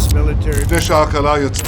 U.S. military. ده شاكا لا يتص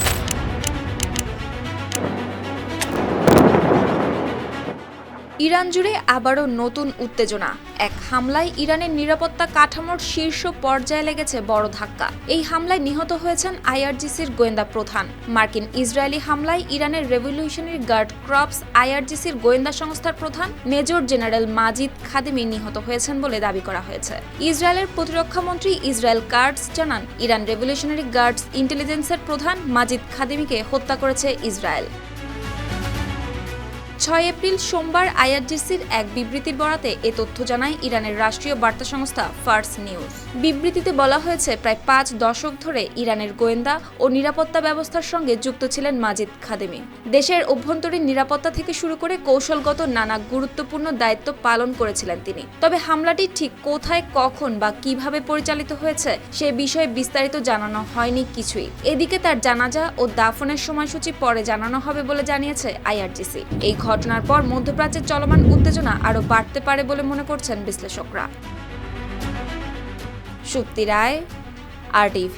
Iran জুড়ে আবারও নতুন উত্তেজনা। এক হামলায় ইরানের নিরাপত্তা কাঠামোর শীর্ষ পর্যায়ে লেগেছে বড় ধাক্কা। এই হামলায় নিহত হয়েছেন আইআরজিসির গোয়েন্দা প্রধান। মার্কিন ইসরায়েলি হামলায় ইরানের রেভলিউশনারি গার্ড ক্রপস আইআরজিসির গোয়েন্দা সংস্থার প্রধান মেজর জেনারেল মাজিদ খাদেমি নিহত হয়েছেন বলে দাবি করা হয়েছে। ইসরায়েলের প্রতিরক্ষামন্ত্রী ইসরায়েল কার্টস জানান, ইরান রেভলিউশনারি গার্ডস ইন্টেলিজেন্সের প্রধান মাজিদ খাদেমিকে হত্যা করেছে ইসরায়েল। 6 এপ্রিল সোমবার আইআরজিসির এক বিবৃতির বরাতে এ তথ্য জানায় ইরানের রাষ্ট্রীয় বার্তা সংস্থা ফার্স নিউজ। বিবৃতিতে বলা হয়েছে, প্রায় 5 দশক ধরে ইরানের গোয়েন্দা ও নিরাপত্তা ব্যবস্থার সঙ্গে যুক্ত ছিলেন মাজিদ খাদেমি। দেশের অভ্যন্তরীণ নিরাপত্তা থেকে শুরু করে কৌশলগত নানা গুরুত্বপূর্ণ দায়িত্ব পালন করেছিলেন তিনি। তবে হামলাটি ঠিক কোথায়, কখন বা কিভাবে পরিচালিত হয়েছে সে বিষয়ে বিস্তারিত জানানো হয়নি কিছুই। এদিকে তার জানাজা ও দাফনের সময়সূচি পরে জানানো হবে বলে জানিয়েছে আইআরজিসি। এই ঘটনার পর মধ্যপ্রাচ্যের চলমান উত্তেজনা আরও বাড়তে পারে বলে মনে করছেন বিশ্লেষকরা। সুপ্তি রায়, RTV।